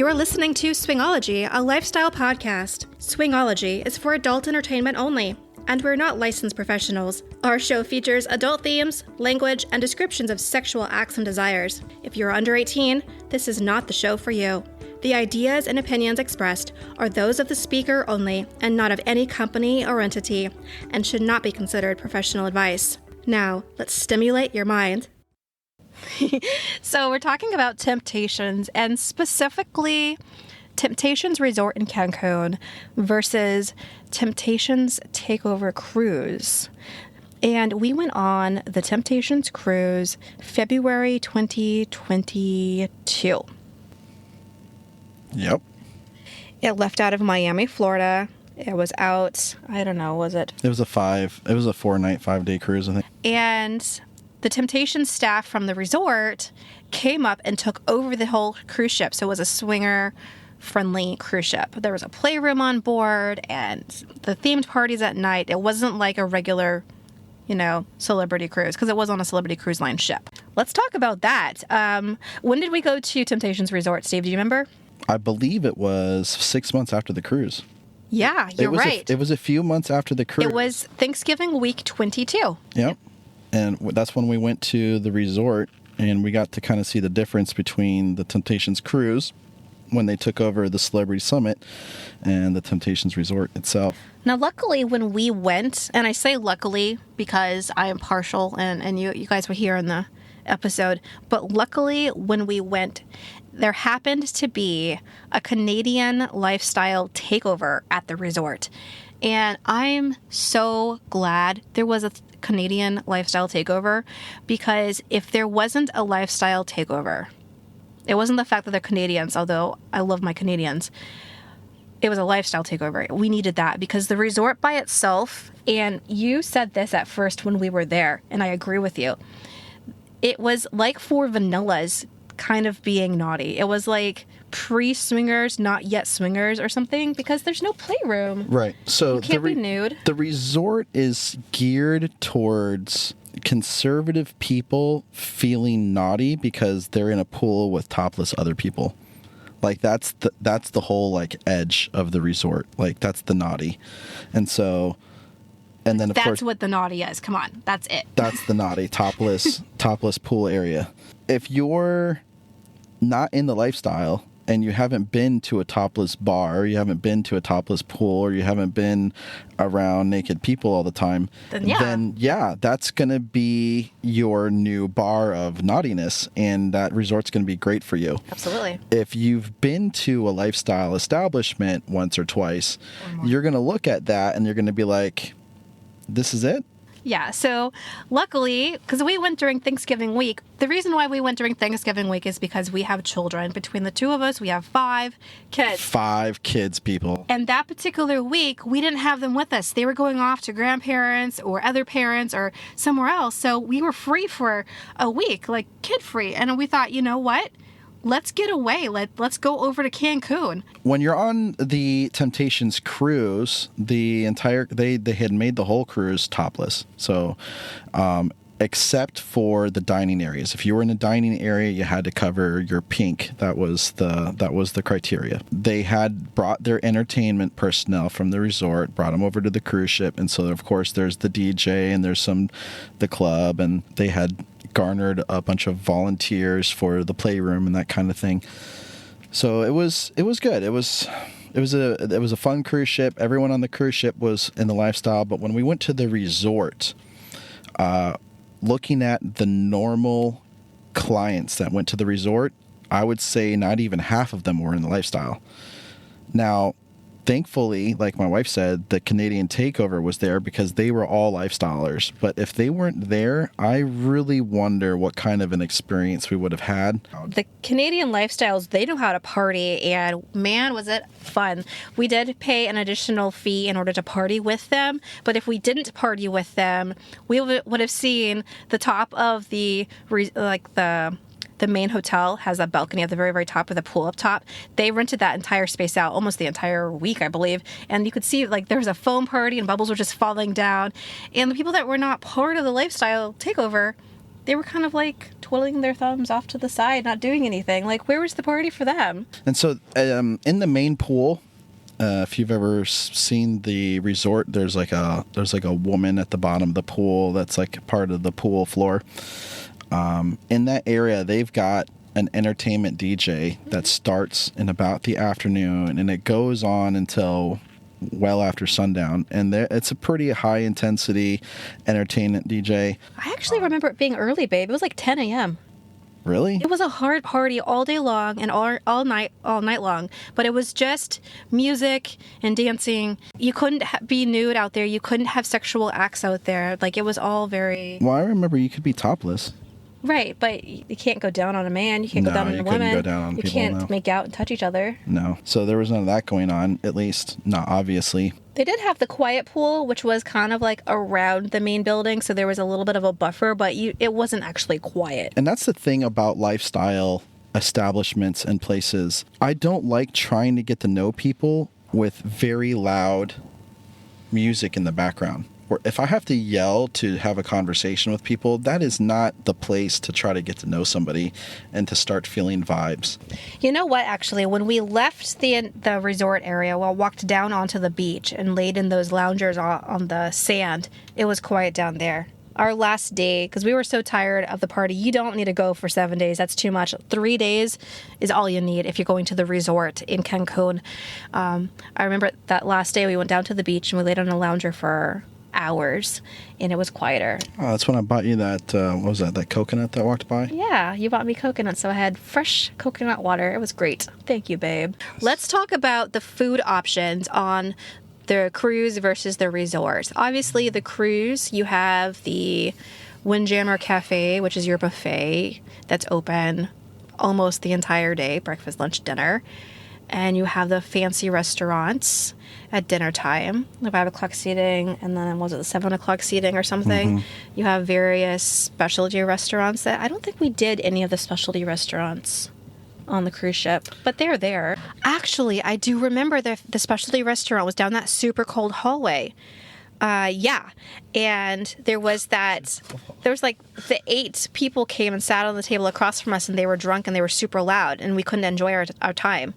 You're listening to Swingology, a lifestyle podcast. Swingology is for adult entertainment only, and we're not licensed professionals. Our show features adult themes, language, and descriptions of sexual acts and desires. If you're under 18, this is not the show for you. The ideas and opinions expressed are those of the speaker only and not of any company or entity, and should not be considered professional advice. Now, let's stimulate your mind. So we're talking about Temptations, and specifically Temptations Resort in Cancun versus Temptations Takeover Cruise. And we went on the Temptations Cruise February 2022. Yep. It left out of Miami, Florida. It was out, I don't know, was it? It was a 4-night, 5-day cruise, I think. And the Temptations staff from the resort came up and took over the whole cruise ship. So it was a swinger-friendly cruise ship. There was a playroom on board and the themed parties at night. It wasn't like a regular, celebrity cruise, because it was on a Celebrity Cruise Line ship. Let's talk about that. When did we go to Temptations Resort, Steve? Do you remember? I believe it was 6 months after the cruise. Yeah, you're right. It was a few months after the cruise. It was Thanksgiving week 22. Yep. And that's when we went to the resort, and we got to kind of see the difference between the Temptations cruise when they took over the Celebrity Summit and the Temptations Resort itself. Now, luckily, when we went, and I say luckily because I am partial, and you guys were here in the episode, but luckily when we went, there happened to be a Canadian lifestyle takeover at the resort. And I'm so glad there was a Canadian lifestyle takeover, because if there wasn't a lifestyle takeover, it wasn't the fact that they're Canadians, although I love my Canadians. It was a lifestyle takeover. We needed that because the resort by itself, and you said this at first when we were there, and I agree with you, it was like for vanillas kind of being naughty. It was like pre-swingers, not yet swingers or something, because there's no playroom. Right. So you can't be nude. The resort is geared towards conservative people feeling naughty because they're in a pool with topless other people. Like that's the whole like edge of the resort. Like that's the naughty. And so and then of course that's what the naughty is. Come on. That's it. That's the naughty topless pool area. If you're not in the lifestyle and you haven't been to a topless bar, or you haven't been to a topless pool, or you haven't been around naked people all the time, then that's going to be your new bar of naughtiness, and that resort's going to be great for you. Absolutely. If you've been to a lifestyle establishment once or twice, you're going to look at that and you're going to be like, this is it? Yeah, so luckily, because we went during Thanksgiving week, the reason why we went during Thanksgiving week is because we have children. Between the two of us, we have 5 kids. 5 kids, people. And that particular week, we didn't have them with us. They were going off to grandparents or other parents or somewhere else. So we were free for a week, like kid-free. And we thought, you know what? Let's get away. Let's go over to Cancun. When you're on the Temptations cruise, they had made the whole cruise topless. So, except for the dining areas. If you were in the dining area, you had to cover your pink. That was the criteria. They had brought their entertainment personnel from the resort, brought them over to the cruise ship, and so of course there's the DJ and there's the club, and they had garnered a bunch of volunteers for the playroom and that kind of thing. So it was good. It was a fun cruise ship. Everyone on the cruise ship was in the lifestyle, but when we went to the resort, looking at the normal clients that went to the resort, I would say not even half of them were in the lifestyle. Now, thankfully, like my wife said, the Canadian takeover was there because they were all lifestylers. But if they weren't there, I really wonder what kind of an experience we would have had. The Canadian lifestyles, they know how to party, and man, was it fun. We did pay an additional fee in order to party with them, but if we didn't party with them, we would have seen the top of the main hotel has a balcony at the very, very top with a pool up top. They rented that entire space out almost the entire week, I believe. And you could see there was a foam party and bubbles were just falling down. And the people that were not part of the lifestyle takeover They were kind of like twiddling their thumbs off to the side, not doing anything. Like, where was the party for them? And so in the main pool, if you've ever seen the resort, there's like a woman at the bottom of the pool that's like part of the pool floor. In that area, they've got an entertainment DJ that starts in about the afternoon, and it goes on until well after sundown. And it's a pretty high intensity entertainment DJ. I actually remember it being early, babe. It was like 10 a.m. Really? It was a hard party all day long and all night long. But it was just music and dancing. You couldn't be nude out there. You couldn't have sexual acts out there. Like, it was all very... Well, I remember you could be topless. Right, but you can't go down on a man. You can't go down on a woman. You couldn't go down on you people, can't make out and touch each other. No. So there was none of that going on, at least not obviously. They did have the quiet pool, which was kind of like around the main building, so there was a little bit of a buffer, but it wasn't actually quiet. And that's the thing about lifestyle establishments and places. I don't like trying to get to know people with very loud music in the background. Or if I have to yell to have a conversation with people, that is not the place to try to get to know somebody and to start feeling vibes. You know what, actually, when we left the resort area, walked down onto the beach and laid in those loungers on the sand, it was quiet down there. Our last day, because we were so tired of the party, you don't need to go for 7 days. That's too much. 3 days is all you need if you're going to the resort in Cancun. I remember that last day we went down to the beach and we laid on a lounger for hours, and it was quieter. Oh, that's when I bought you that, what was that coconut that walked by? Yeah, you bought me coconut, so I had fresh coconut water. It was great. Thank you, babe. Let's talk about the food options on the cruise versus the resort. Obviously, the cruise, you have the Windjammer Cafe, which is your buffet that's open almost the entire day, breakfast, lunch, dinner. And you have the fancy restaurants at dinner time, the 5 o'clock seating, and then was it the 7 o'clock seating or something? Mm-hmm. You have various specialty restaurants that I don't think we did any of the specialty restaurants on the cruise ship, but they're there. Actually, I do remember the specialty restaurant was down that super cold hallway. Yeah. And there was like the 8 people came and sat on the table across from us, and they were drunk and they were super loud, and we couldn't enjoy our time.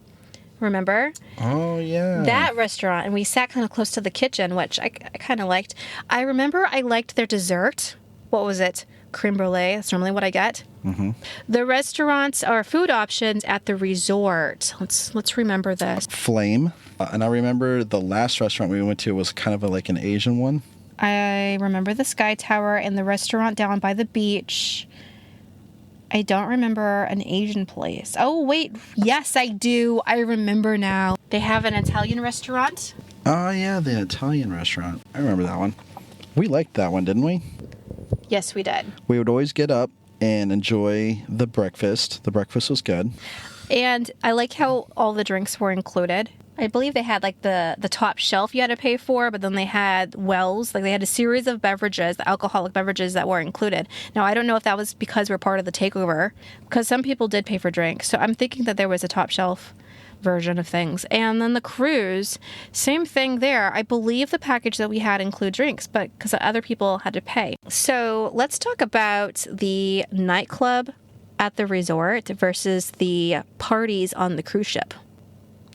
Remember? Oh, yeah. That restaurant, and we sat kind of close to the kitchen, which I kind of liked. I remember I liked their dessert. What was it? Creme brulee. That's normally what I get. Mm-hmm. The restaurants are food options at the resort. Let's remember this. Flame. And I remember the last restaurant we went to was kind of like an Asian one. I remember the Sky Tower and the restaurant down by the beach. I don't remember an Asian place. Oh, wait. Yes, I do. I remember now. They have an Italian restaurant. Oh, yeah, the Italian restaurant. I remember that one. We liked that one, didn't we? Yes, we did. We would always get up and enjoy the breakfast. The breakfast was good. And I like how all the drinks were included. I believe they had like the top shelf you had to pay for, but then they had wells. Like they had a series of beverages, the alcoholic beverages that were included. Now, I don't know if that was because we're part of the takeover, because some people did pay for drinks. So I'm thinking that there was a top shelf version of things. And then the cruise, same thing there. I believe the package that we had include drinks, but because other people had to pay. So let's talk about the nightclub at the resort versus the parties on the cruise ship.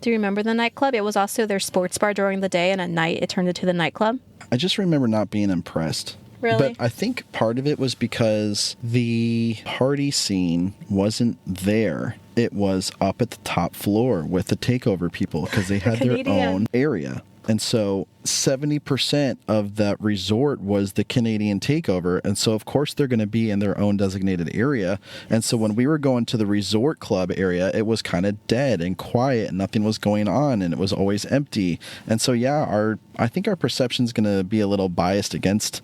Do you remember the nightclub? It was also their sports bar during the day, and at night it turned into the nightclub. I just remember not being impressed. Really? But I think part of it was because the party scene wasn't there. It was up at the top floor with the takeover people because they had their own area. And so 70% of that resort was the Canadian takeover. And so, of course, they're going to be in their own designated area. And so when we were going to the resort club area, it was kind of dead and quiet and nothing was going on and it was always empty. And so, yeah, I think our perception is going to be a little biased against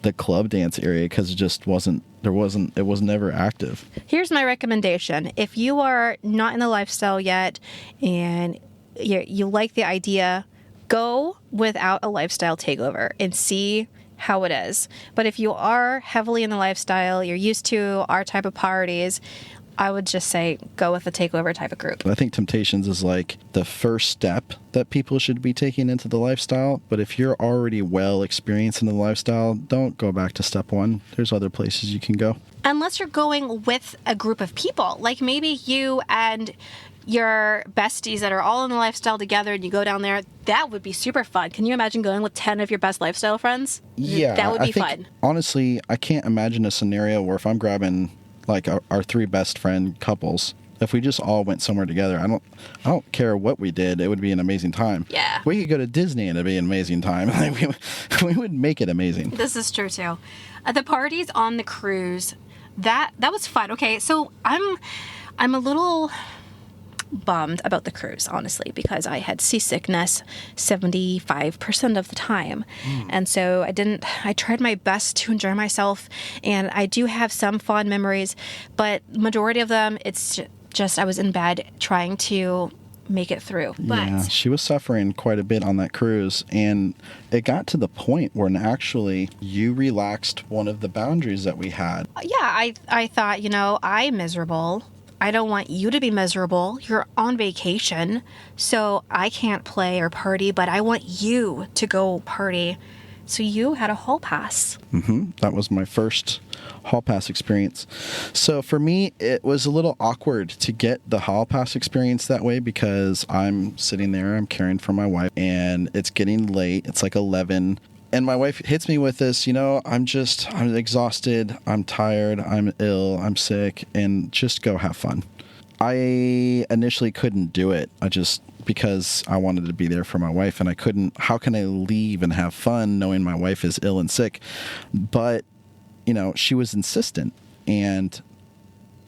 the club dance area because it was never active. Here's my recommendation. If you are not in the lifestyle yet and you like the idea, go without a lifestyle takeover and see how it is. But if you are heavily in the lifestyle, you're used to our type of parties, I would just say go with the takeover type of group. I think Temptations is like the first step that people should be taking into the lifestyle. But if you're already well experienced in the lifestyle, don't go back to step 1. There's other places you can go. Unless you're going with a group of people, like maybe you and your besties that are all in the lifestyle together and you go down there, that would be super fun. Can you imagine going with 10 of your best lifestyle friends? Yeah, that would be fun. Honestly, I can't imagine a scenario where if I'm grabbing like our three best friend couples, if we just all went somewhere together, I don't care what we did, it would be an amazing time. Yeah. We could go to Disney and it'd be an amazing time. we would make it amazing. This is true too. The parties on the cruise, that was fun. Okay, so I'm a little bummed about the cruise, honestly, because I had seasickness 75% of the time. And so I tried my best to enjoy myself, and I do have some fond memories, but majority of them, it's just I was in bed trying to make it through. But yeah, she was suffering quite a bit on that cruise, and it got to the point where actually you relaxed one of the boundaries that we had. yeah, I thought, I'm miserable. I don't want you to be miserable. You're on vacation, so I can't play or party, but I want you to go party. So you had a hall pass. That was my first hall pass experience. So for me, it was a little awkward to get the hall pass experience that way because I'm sitting there, I'm caring for my wife, and it's getting late. It's like 11. And my wife hits me with this, I'm exhausted, I'm tired, I'm ill, I'm sick, and just go have fun. I initially couldn't do it. Because I wanted to be there for my wife, and I couldn't. How can I leave and have fun knowing my wife is ill and sick? But, she was insistent. And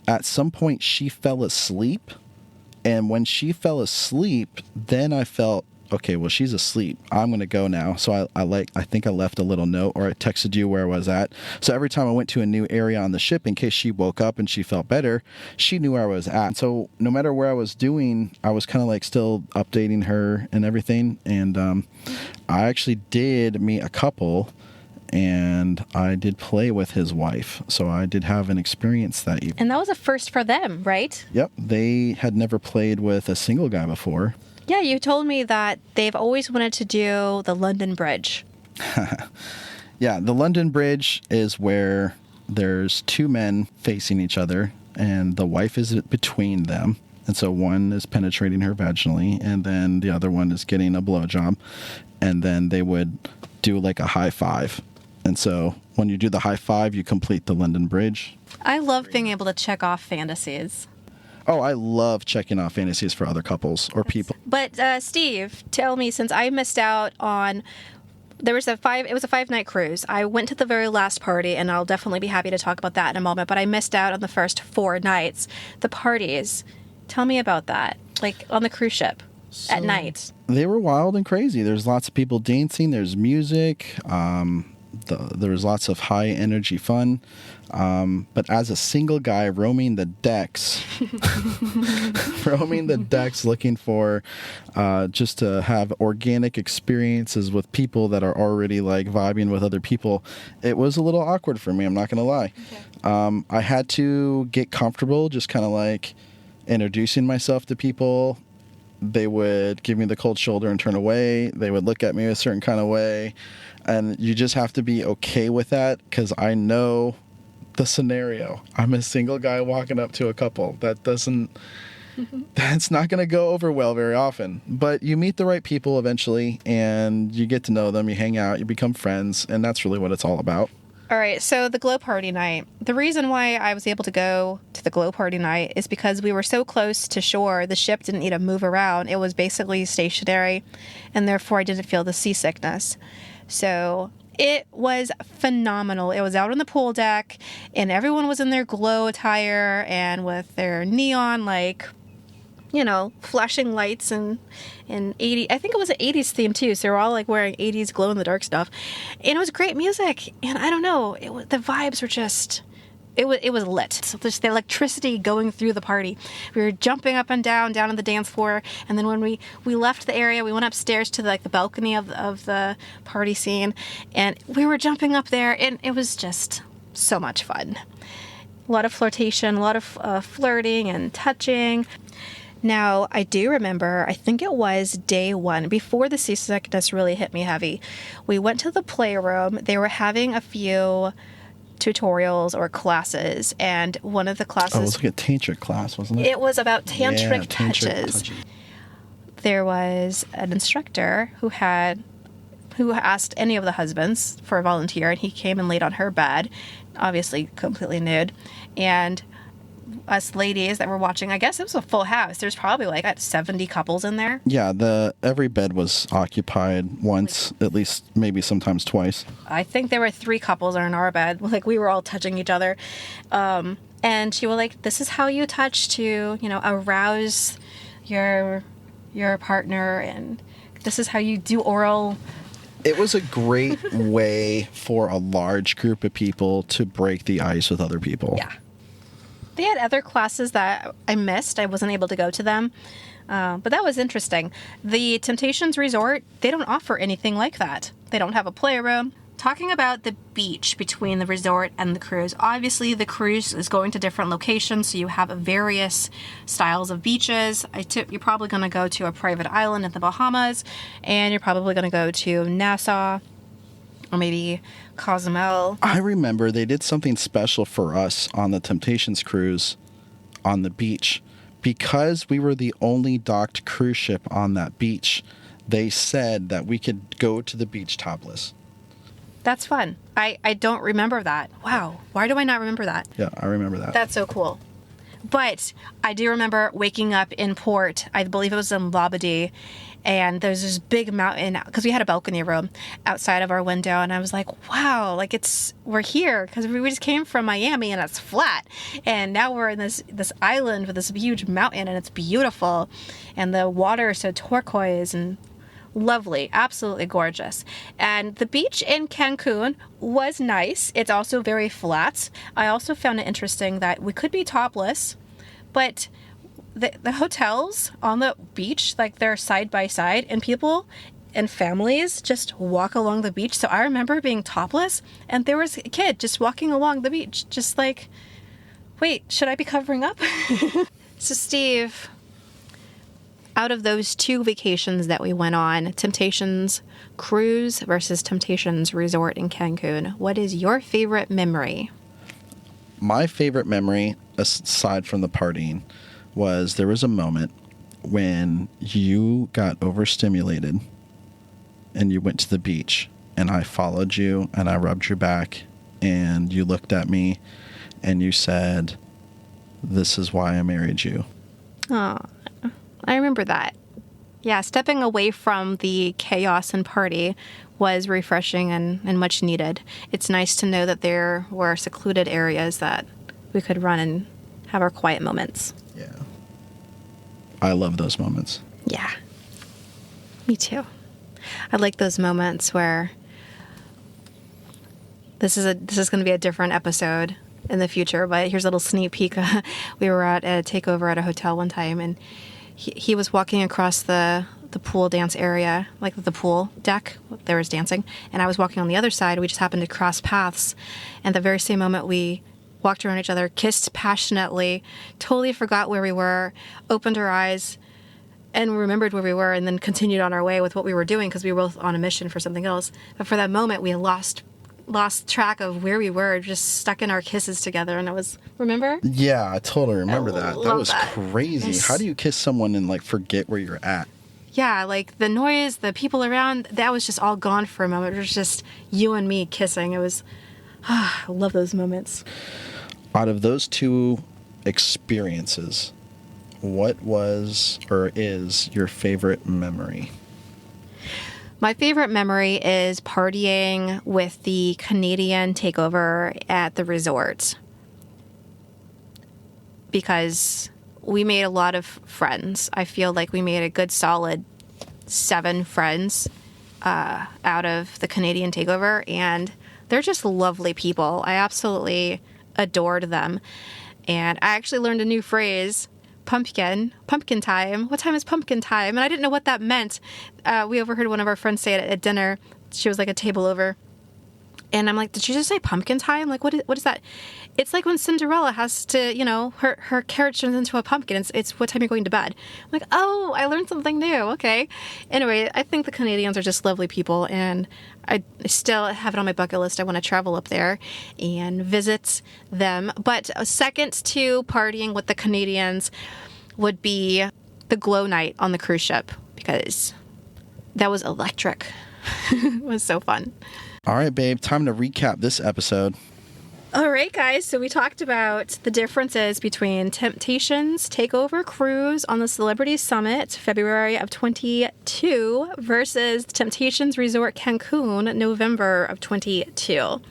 at some point she fell asleep. And when she fell asleep, then I felt, okay, well, she's asleep. I'm going to go now. So I think I left a little note, or I texted you where I was at. So every time I went to a new area on the ship, in case she woke up and she felt better, she knew where I was at. So no matter where I was doing, I was kind of like still updating her and everything. And I actually did meet a couple, and I did play with his wife. So I did have an experience that evening. And that was a first for them, right? Yep. They had never played with a single guy before. Yeah, you told me that they've always wanted to do the London Bridge. Yeah, the London Bridge is where there's two men facing each other, and the wife is between them. And so one is penetrating her vaginally, and then the other one is getting a blowjob. And then they would do like a high five. And so when you do the high five, you complete the London Bridge. I love being able to check off fantasies. Oh, I love checking off fantasies for other couples or people. But Steve, tell me, since I missed out on, it was a 5-night cruise. I went to the very last party, and I'll definitely be happy to talk about that in a moment, but I missed out on the first 4 nights. The parties, tell me about that, like on the cruise ship at night. They were wild and crazy. There's lots of people dancing. There's music. There was lots of high energy fun. But as a single guy roaming the decks, looking for just to have organic experiences with people that are already like vibing with other people, it was a little awkward for me. I'm not going to lie. Okay. I had to get comfortable, just kind of like introducing myself to people. They would give me the cold shoulder and turn away. They would look at me a certain kind of way. And you just have to be okay with that, because I know the scenario. I'm a single guy walking up to a couple. That's not going to go over well very often. But you meet the right people eventually, and you get to know them. You hang out, you become friends, and that's really what it's all about. All right, so the glow party night. The reason why I was able to go to the glow party night is because we were so close to shore, the ship didn't need to move around. It was basically stationary, and therefore I didn't feel the seasickness. So it was phenomenal. It was out on the pool deck, and everyone was in their glow attire and with their neon, flashing lights and 80. I think it was an 80s theme too. So they were all like wearing 80s glow in the dark stuff, and it was great music. And I don't know, the vibes were just. It was lit. So there's the electricity going through the party. We were jumping up and down on the dance floor. And then when we left the area, we went upstairs to the balcony of the party scene. And we were jumping up there. And it was just so much fun. A lot of flirtation, a lot of flirting and touching. Now, I do remember, I think it was day 1, before the seasickness really hit me heavy. We went to the playroom. They were having a few tutorials or classes, and one of the classes... Oh, it was like a tantric class, wasn't it? It was about tantric tantric touches. touchy. There was an instructor who asked any of the husbands for a volunteer, and he came and laid on her bed, obviously completely nude, and us ladies that were watching, I guess it was a full house. There's probably like 70 couples in there. Yeah, every bed was occupied once, at least maybe sometimes twice. I think there were 3 couples in our bed. Like, we were all touching each other. And she was like, this is how you touch to, arouse your partner, and this is how you do oral. It was a great way for a large group of people to break the ice with other people. Yeah. They had other classes that I missed. I wasn't able to go to them. But that was interesting. The Temptations Resort, they don't offer anything like that. They don't have a playroom. Talking about the beach between the resort and the cruise, obviously the cruise is going to different locations, so you have various styles of beaches. You're probably going to go to a private island in the Bahamas, and you're probably going to go to Nassau, or maybe Cozumel. I remember they did something special for us on the Temptations cruise on the beach. Because we were the only docked cruise ship on that beach, they said that we could go to the beach topless. That's fun. I don't remember that. Wow. Why do I not remember that? Yeah, I remember that. That's so cool. But I do remember waking up in port. I believe it was in Labadee. And there's this big mountain, because we had a balcony room outside of our window. And I was like, wow, like we're here. Because we just came from Miami and it's flat. And now we're in this island with this huge mountain, and it's beautiful. And the water is so turquoise and lovely, absolutely gorgeous. And the beach in Cancun was nice. It's also very flat. I also found it interesting that we could be topless, but the hotels on the beach, like, they're side by side, and people and families just walk along the beach. So I remember being topless, and there was a kid just walking along the beach, just like, wait, should I be covering up? So Steve, out of those 2 vacations that we went on, Temptations Cruise versus Temptations Resort in Cancun, what is your favorite memory? My favorite memory, aside from the partying, was there was a moment when you got overstimulated and you went to the beach, and I followed you and I rubbed your back, and you looked at me and you said, "This is why I married you." Oh, I remember that. Yeah, stepping away from the chaos and party was refreshing and much needed. It's nice to know that there were secluded areas that we could run and have our quiet moments. Yeah. I love those moments. Yeah. Me too. I like those moments where this is going to be a different episode in the future, but here's a little sneak peek. We were at a takeover at a hotel one time, and he was walking across the pool dance area, like the pool deck. There was dancing, and I was walking on the other side. We just happened to cross paths, and the very same moment we walked around each other, kissed passionately, totally forgot where we were, opened our eyes, and remembered where we were, and then continued on our way with what we were doing, because we were both on a mission for something else. But for that moment, we lost track of where we were, just stuck in our kisses together, and it was, remember? Yeah, I totally remember that. That was crazy. Yes. How do you kiss someone and, like, forget where you're at? Yeah, like the noise, the people around, that was just all gone for a moment. It was just you and me kissing. It was, I love those moments. Out of those 2 experiences, what was or is your favorite memory? My favorite memory is partying with the Canadian takeover at the resort, because we made a lot of friends. I feel like we made a good solid 7 friends out of the Canadian takeover, and they're just lovely people. I absolutely adored them. And I actually learned a new phrase, pumpkin time. What time is pumpkin time? And I didn't know what that meant. We overheard one of our friends say it at dinner. She was like a table over. And I'm like, did you just say pumpkin time? Like, what is that? It's like when Cinderella has to, her carriage turns into a pumpkin. It's what time you're going to bed. I'm like, oh, I learned something new. Okay. Anyway, I think the Canadians are just lovely people, and I still have it on my bucket list. I want to travel up there and visit them. But second to partying with the Canadians would be the glow night on the cruise ship, because that was electric. It was so fun. All right, babe, time to recap this episode. All right, guys. So we talked about the differences between Temptations Takeover Cruise on the Celebrity Summit, February of 22, versus Temptations Resort Cancun, November of 22.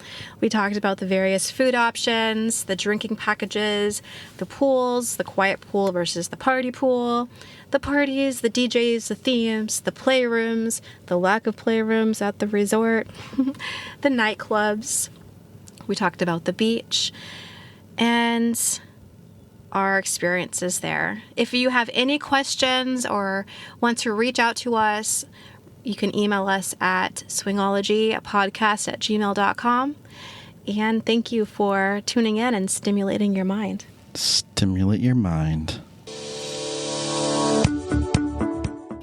We talked about the various food options, the drinking packages, the pools, the quiet pool versus the party pool, the parties, the DJs, the themes, the playrooms, the lack of playrooms at the resort, the nightclubs. We talked about the beach and our experiences there. If you have any questions or want to reach out to us, you can email us at swingologypodcast@gmail.com. And thank you for tuning in and stimulating your mind. Stimulate your mind.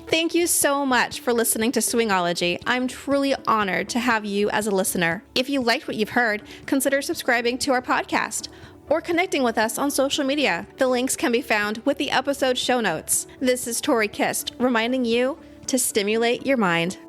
Thank you so much for listening to Swingology. I'm truly honored to have you as a listener. If you liked what you've heard, consider subscribing to our podcast or connecting with us on social media. The links can be found with the episode show notes. This is Tori Kist, reminding you to stimulate your mind.